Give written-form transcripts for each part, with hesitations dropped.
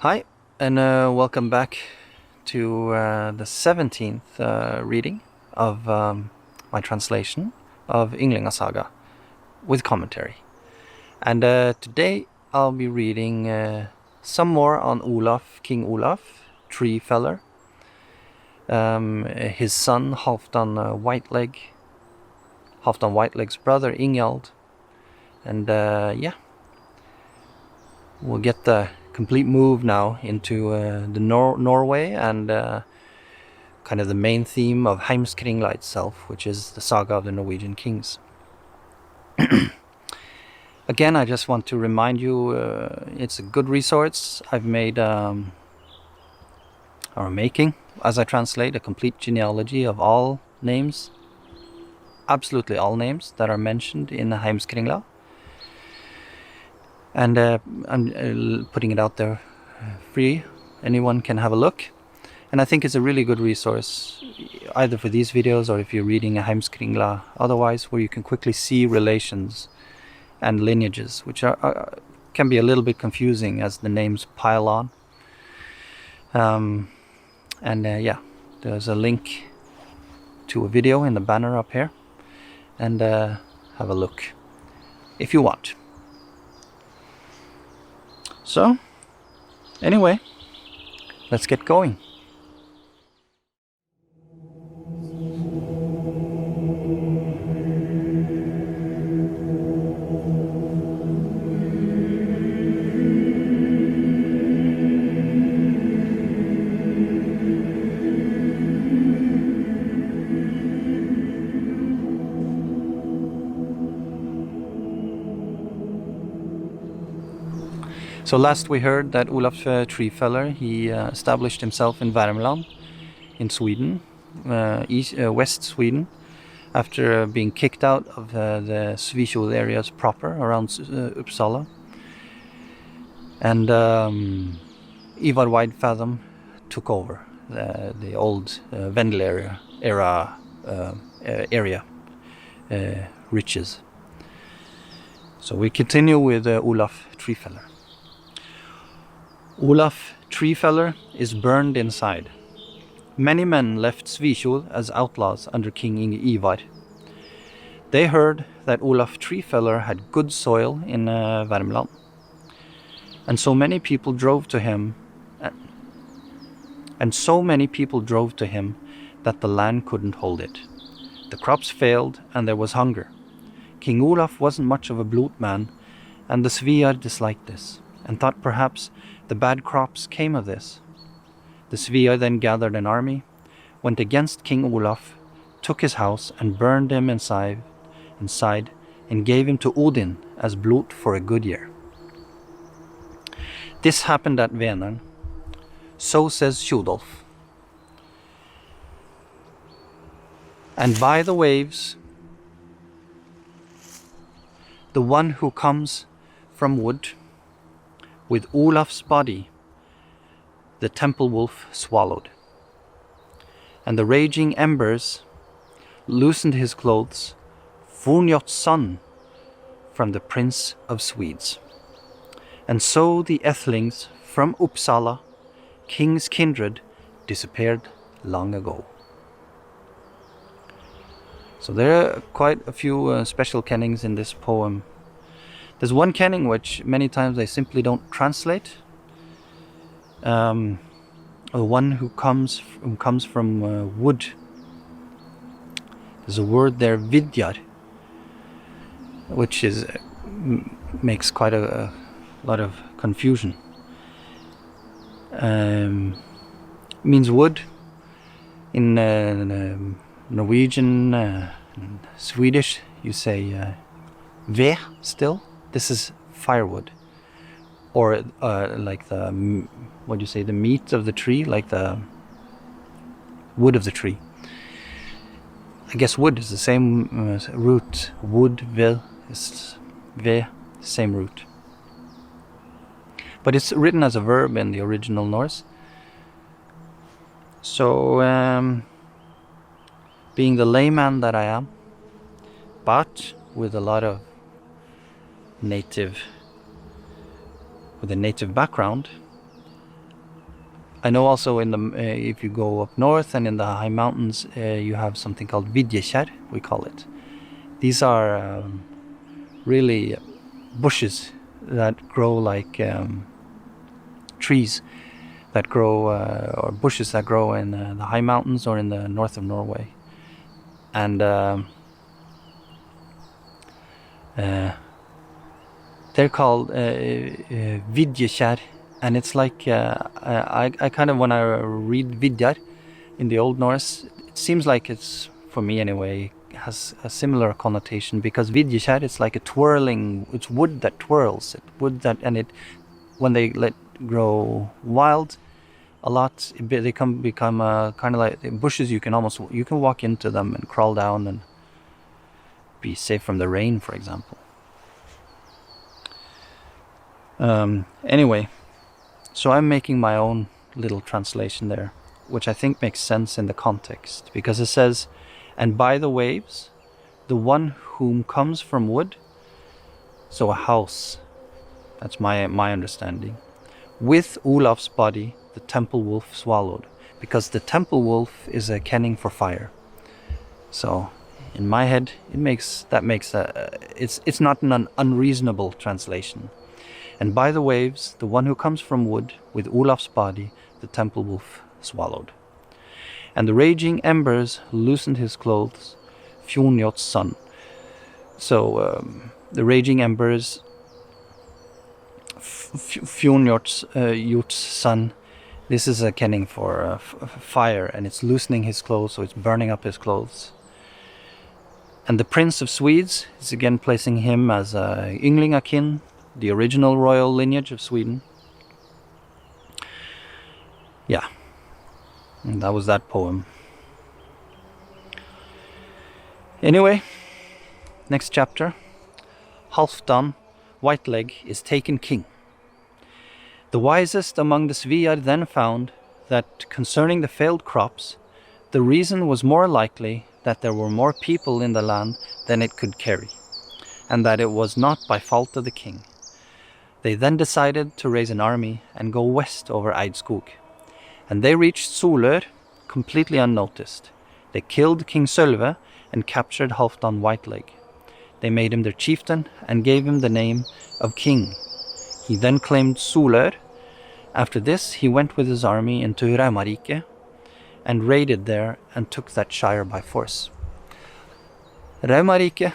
Hi, and welcome back to the 17th reading of my translation of Ynglinga Saga with commentary. And today I'll be reading some more on King Olaf Tree-feller, his son Halfdan White-leg, Halfdan White-leg's brother Ingjald, and yeah, we'll get the complete move now into the Norway and kind of the main theme of Heimskringla itself, which is the saga of the Norwegian kings. Again, I just want to remind you, it's a good resource. I've made, or making, as I translate, a complete genealogy of all names, absolutely all names that are mentioned in Heimskringla. And I'm putting it out there free. Anyone can have a look. And I think it's a really good resource, either for these videos or if you're reading a Heimskringla otherwise, where you can quickly see relations and lineages, which can be a little bit confusing as the names pile on. Yeah, there's a link to a video in the banner up here, and have a look if you want. So, anyway, let's get going. So last we heard that Olaf Tree-feller, he established himself in Värmland, in Sweden, West Sweden, after being kicked out of the Sviar areas proper around Uppsala. And Ivar Wide-fathom took over the old Vendel area riches. So we continue with Olaf Tree-feller. Olaf Tree-feller is burned inside. Many men left Sviar as outlaws under King Ivar. They heard that Olaf Tree-feller had good soil in Värmland, and so many people drove to him, that the land couldn't hold it. The crops failed, and there was hunger. King Olaf wasn't much of a blodman, and the Sviar disliked this, and thought perhaps the bad crops came of this. The Sviar then gathered an army, went against King Olaf, took his house and burned him inside, and gave him to Odin as blot for a good year. This happened at Vänern. So says Tjodolf. And by the waves, the one who comes from wood, with Olaf's body, the temple wolf swallowed. And the raging embers loosened his clothes, Fornjot's son, from the Prince of Swedes. And so the Ethlings from Uppsala, king's kindred, disappeared long ago. So there are quite a few special kennings in this poem. There's one kenning which many times they simply don't translate. The one who comes from wood. There's a word there, vidjar, which makes quite a lot of confusion. Means wood. In Norwegian and Swedish, you say ved still. This is firewood, or like the the meat of the tree, like the wood of the tree. I guess wood is the same root. Wood, ved, is ve, same root. But it's written as a verb in the original Norse. So, being the layman that I am, but with a lot of native background, I know also in the if you go up north and in the high mountains, you have something called vidjekjær, we call it. These are really bushes that grow like trees that grow, or bushes that grow in the high mountains or in the north of Norway. And they're called vidjekjær. And it's like, I kind of, when I read vidjar in the Old Norse, it seems like it's, for me anyway, has a similar connotation, because vidjekjær, it's like a twirling, it's wood that twirls, when they let grow wild a lot, they become kind of like bushes. You can walk into them and crawl down and be safe from the rain, for example. Anyway. So I'm making my own little translation there, which I think makes sense in the context, because it says, "And by the waves, the one whom comes from wood," so a house, that's my understanding, "with Olaf's body, the temple wolf swallowed," because the temple wolf is a kenning for fire. So in my head, it's not an unreasonable translation. "And by the waves, the one who comes from wood, with Olaf's body, the temple wolf swallowed. And the raging embers loosened his clothes, Fionjot's son." So the raging embers, Fionjot's son, this is a kenning for fire, and it's loosening his clothes, so it's burning up his clothes. "And the prince of Swedes," is again placing him as Ynglinga kin, the original royal lineage of Sweden. Yeah, and that was that poem. Anyway, next chapter. Halfdan White-leg is taken king. "The wisest among the Sviar then found that concerning the failed crops, the reason was more likely that there were more people in the land than it could carry, and that it was not by fault of the king. They then decided to raise an army and go west over Eidskog, and they reached Solør completely unnoticed. They killed King Sølve and captured Halfdan White-leg. They made him their chieftain and gave him the name of king. He then claimed Solør. After this, he went with his army into Raumarike and raided there and took that shire by force." Raumarike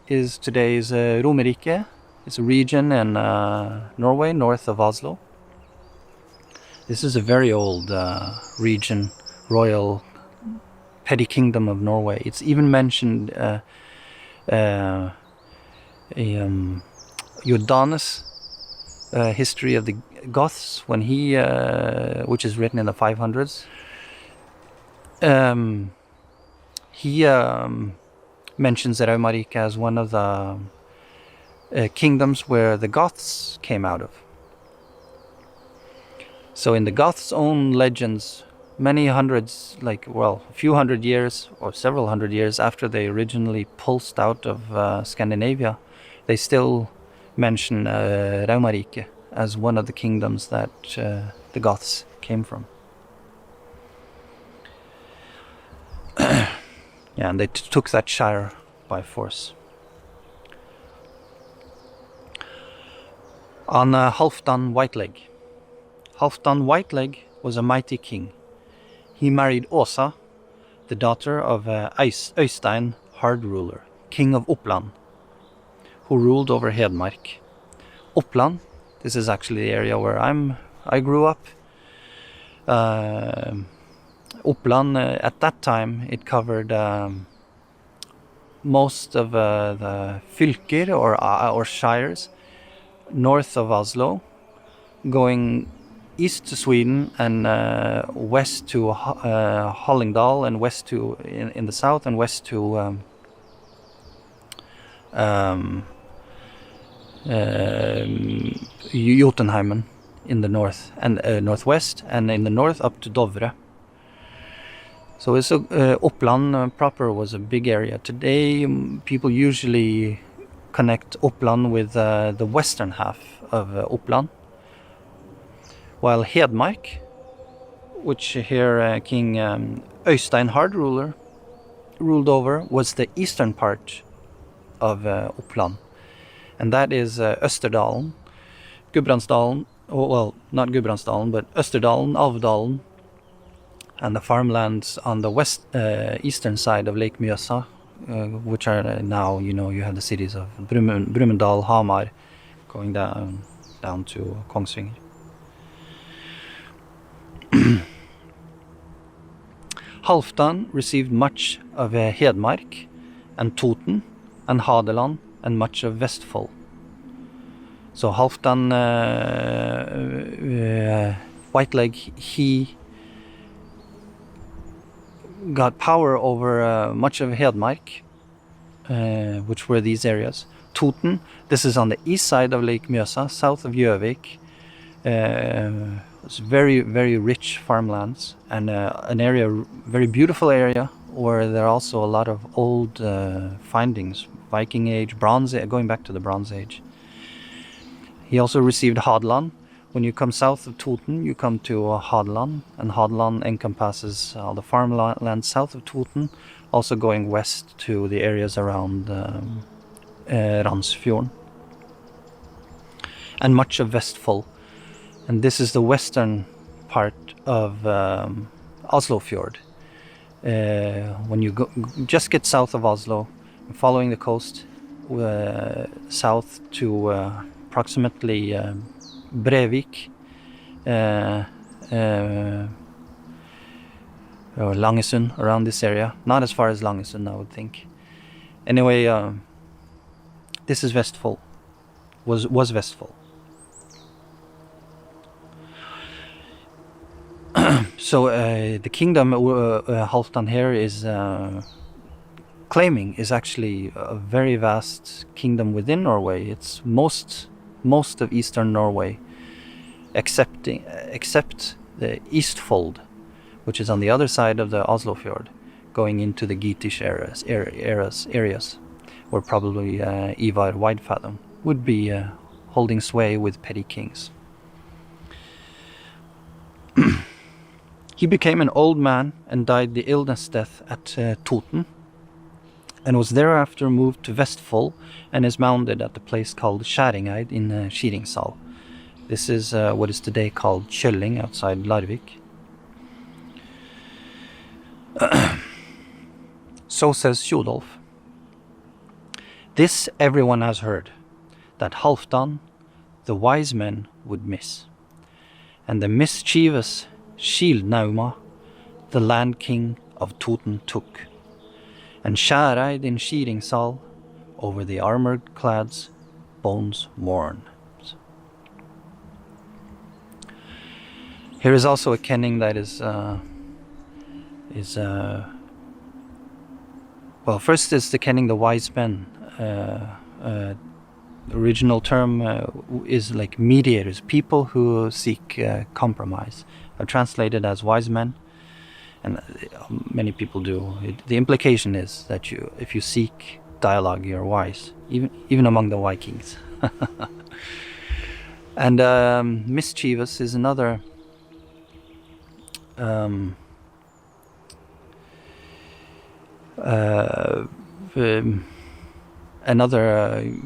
is today's Romerike. It's a region in Norway, north of Oslo. This is a very old region, royal petty kingdom of Norway. It's even mentioned Jordanes' history of the Goths, when he, which is written in the 500s. He mentions Raumarike as one of the kingdoms where the Goths came out of. So in the Goths' own legends, many hundreds, a few hundred years or several hundred years after they originally pulsed out of Scandinavia, they still mention Raumarike as one of the kingdoms that the Goths came from. Yeah, and they took that shire by force. On Halfdan White-leg. Halfdan White-leg was a mighty king. He married Åsa, the daughter of Øystein, hard ruler, king of Uppland, who ruled over Hedmark. Uppland, this is actually the area where I grew up. Uppland, at that time, it covered most of the fylker or shires north of Oslo, going east to Sweden and west to Hallingdal, and west to in the south, and west to Jotunheimen in the north and northwest, and in the north up to Dovre. So it's Uppland proper was a big area. Today people usually connect Uppland with the western half of Uppland, while Hedmark which here King Øystein Hard ruled over, was the eastern part of Uppland, and that is Østerdalen, Gudbrandsdalen, well, not Gudbrandsdalen, but Østerdalen, Alvdalen, and the farmlands on the eastern side of Lake Mjøsa, which are now, you have the cities of Brumunddal, Hamar, going down to Kongsvinger. Halfdan received much of Hedmark and Toten and Hadeland and much of Vestfold. So Halfdan White-leg, he got power over much of Hedmark, which were these areas. Toten, this is on the east side of Lake Mjøsa, south of Gjøvik. It's very, very rich farmlands, and an area, very beautiful area, where there are also a lot of old findings, Viking Age, Bronze Age, going back to the Bronze Age. He also received Hadeland. When you come south of Toten, you come to Hadeland, and Hadeland encompasses all the farmland south of Toten, also going west to the areas around Randsfjorden, and much of Vestfold. And this is the western part of Oslofjord. When you just get south of Oslo, following the coast south to approximately Brevik, or Langesund, around this area. Not as far as Langesund, I would think. Anyway, this is Vestfold. Was Vestfold. So the kingdom Halfdan here is claiming is actually a very vast kingdom within Norway. It's most of eastern Norway, except the Eastfold, which is on the other side of the Oslofjord, going into the Geatish areas, where probably Ivar Widefathom would be holding sway with petty kings. He became an old man and died the illness death at Toten, and was thereafter moved to Vestfold and is mounded at the place called Skjæringeid in Skiringsdal. This is what is today called Kjølling outside Larvik. So says Tjodolf. This everyone has heard, that Halfdan the wise men would miss, and the mischievous Skildnauma the land king of Toten took, and Skjæreid in Skiringsdal over the armored clad's bones mourn. Here is also a kenning that is well, first is the kenning the wise men. The original term is like mediators, people who seek compromise. I've translated as wise men, and many people do. The implication is that if you seek dialogue, you're wise, even among the Vikings. And mischievous is another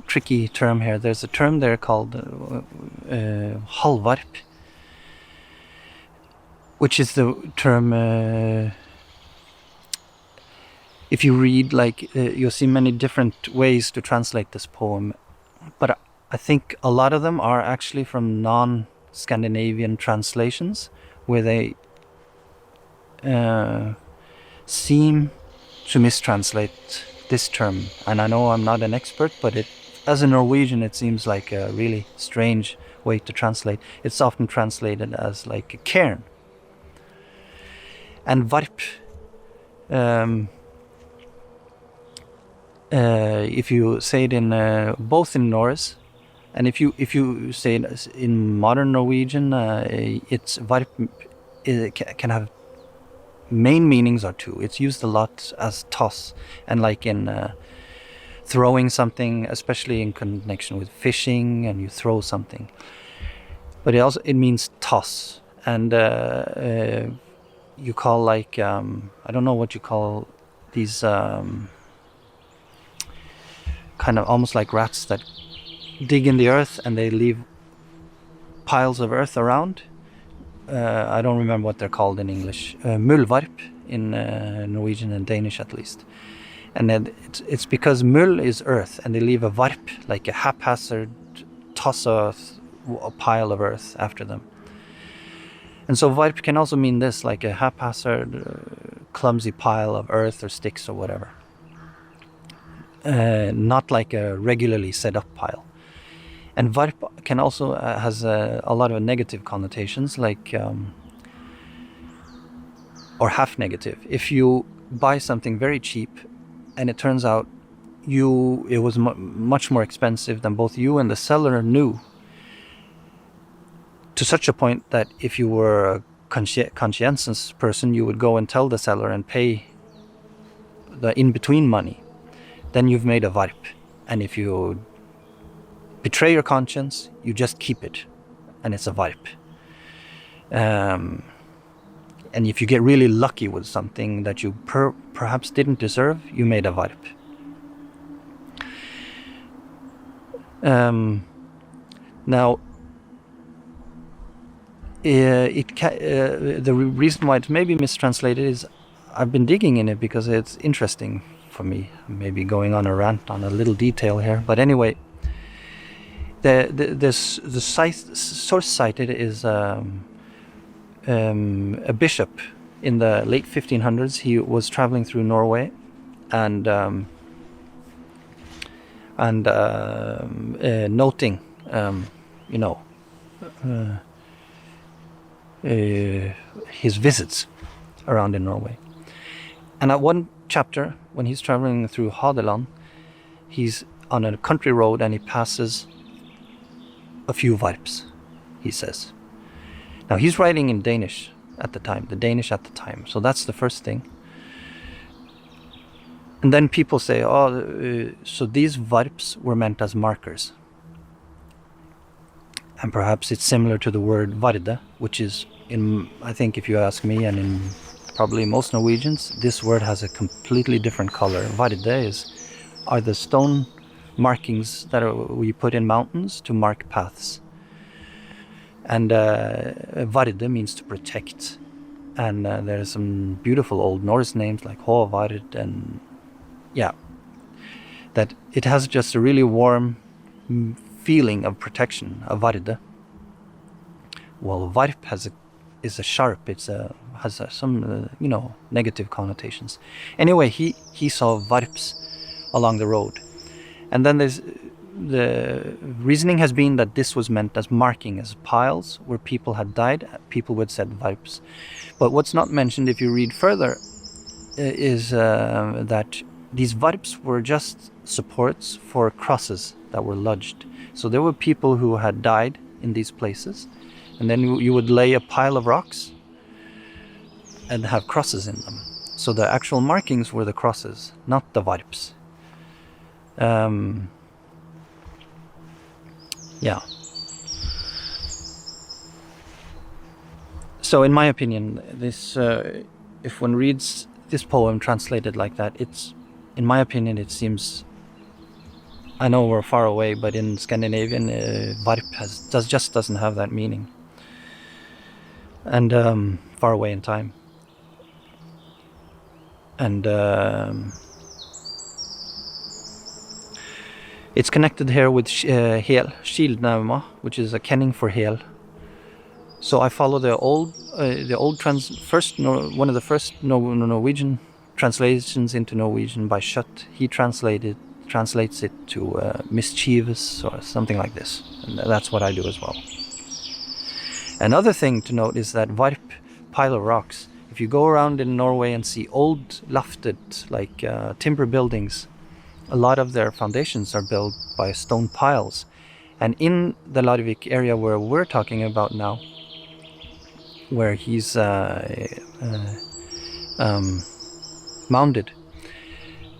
tricky term here. There's a term there called halvarp, which is the term, if you read, you'll see many different ways to translate this poem, but I think a lot of them are actually from non-Scandinavian translations, where they seem to mistranslate this term. And I know I'm not an expert, but as a Norwegian, it seems like a really strange way to translate. It's often translated as like a cairn. And varp, if you say it in both in Norse, and if you say it in modern Norwegian, it's varp. It can have main meanings are two. It's used a lot as toss, and like in throwing something, especially in connection with fishing, and you throw something. But it means toss, and you call like I don't know what you call these kind of almost like rats that dig in the earth and they leave piles of earth around. I don't remember what they're called in English. Muldvarp in Norwegian and Danish at least. And then it's because mul is earth and they leave a varp, like a haphazard toss a pile of earth after them. And so varp can also mean this, like a haphazard, clumsy pile of earth or sticks or whatever. Not like a regularly set up pile. And varp can also has a lot of negative connotations, like or half negative. If you buy something very cheap, and it turns out it was much more expensive than both you and the seller knew, to such a point that if you were a conscientious person, you would go and tell the seller and pay the in-between money, then you've made a varp. And if you betray your conscience, you just keep it, and it's a varp. And if you get really lucky with something that you perhaps didn't deserve, you made a varp. Now, the reason why it may be mistranslated is I've been digging in it because it's interesting for me. Maybe going on a rant on a little detail here, but anyway, the source cited is a bishop in the late 1500s. He was traveling through Norway and noting, his visits around in Norway. And at one chapter, when he's traveling through Hadeland, he's on a country road and he passes a few varps, he says. Now he's writing in Danish at the time, so that's the first thing. And then people say, so these varps were meant as markers. And perhaps it's similar to the word varde, which is, I think if you ask me and in probably most Norwegians, this word has a completely different color. Varde are the stone markings that we put in mountains to mark paths. And varde means to protect. And there's some beautiful old Norse names like Håvard, and that it has just a really warm feeling of protection, a varde. Well, varp is a sharp, has some negative connotations. Anyway, he saw varps along the road. And then the reasoning has been that this was meant as marking, as piles where people had died. People would said varps. But what's not mentioned if you read further is that these varps were just supports for crosses that were lodged. So there were people who had died in these places, and then you would lay a pile of rocks and have crosses in them. So the actual markings were the crosses, not the varps. So in my opinion, this if one reads this poem translated like that, in my opinion it seems, I know we're far away, but in Scandinavian varp just doesn't have that meaning, and far away in time. And it's connected here with hel, skildnauma, which is a kenning for hel. So I follow one of the first Norwegian translations into Norwegian by Schött. He translates it to mischievous or something like this, and that's what I do as well. Another thing to note is that varp, pile of rocks, if you go around in Norway and see old lofted timber buildings, a lot of their foundations are built by stone piles. And in the Larvik area where we're talking about now, where he's mounded,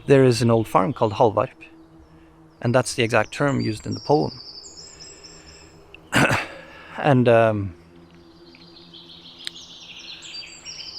there is an old farm called Halvarp, and that's the exact term used in the poem. And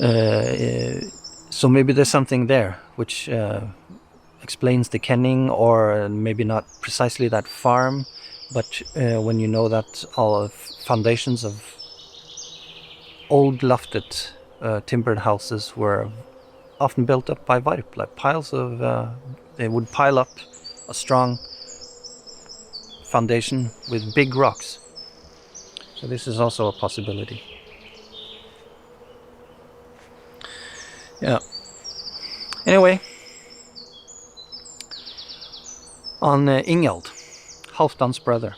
So maybe there's something there which explains the kenning, or maybe not precisely that farm, but when you know that all foundations of old lofted timbered houses were often built up by varp, like piles of, they would pile up a strong foundation with big rocks. So this is also a possibility. Yeah. Anyway, on Ingeld, Halfdan's brother.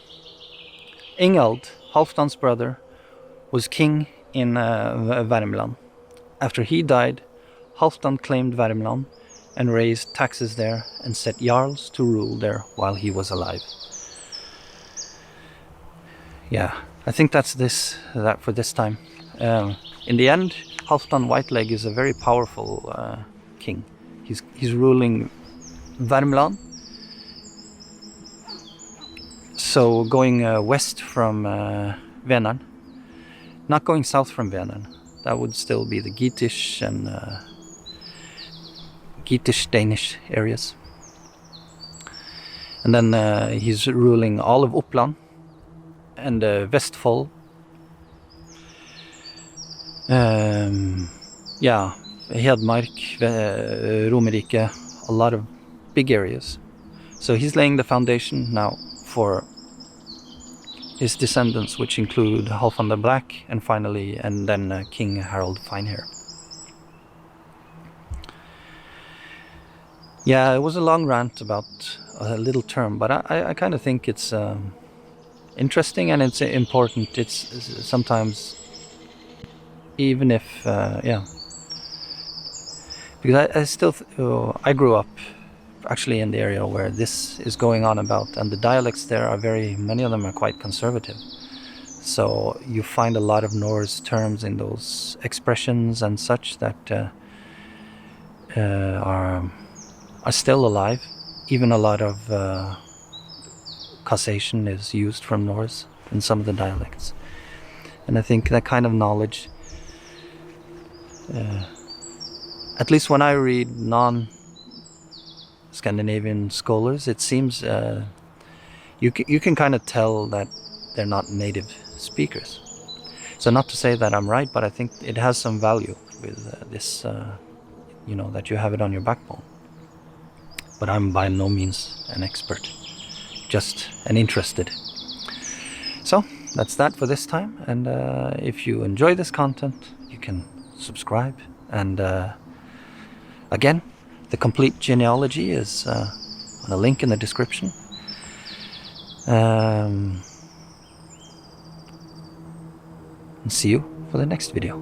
Ingeld, Halfdan's brother, was king in Värmland. After he died, Halfdan claimed Värmland and raised taxes there and set jarls to rule there while he was alive. Yeah, I think that's that for this time. In the end, Halfdan White-leg is a very powerful king. He's ruling Värmland. So going west from Vänern, not going south from Vänern. That would still be the Geatish and Geatish Danish areas. And then he's ruling all of Uppland and Vestfold. Yeah, Hedmark, Romerike, a lot of big areas. So he's laying the foundation now for his descendants, which include Halfdan the Black and then King Harald Finehair. Yeah, it was a long rant about a little term, but I kind of think it's interesting and it's important. It's sometimes, even if, yeah, because I still, I grew up actually in the area where this is going on about, and the dialects there are many of them are quite conservative. So you find a lot of Norse terms in those expressions and such that are still alive. Even a lot of causation is used from Norse in some of the dialects. And I think that kind of knowledge, at least when I read non-Scandinavian scholars, it seems you can kind of tell that they're not native speakers. So not to say that I'm right, but I think it has some value with this, that you have it on your backbone. But I'm by no means an expert, just an interested. So that's that for this time, and if you enjoy this content, you can subscribe, and again, the complete genealogy is on a link in the description. And see you for the next video.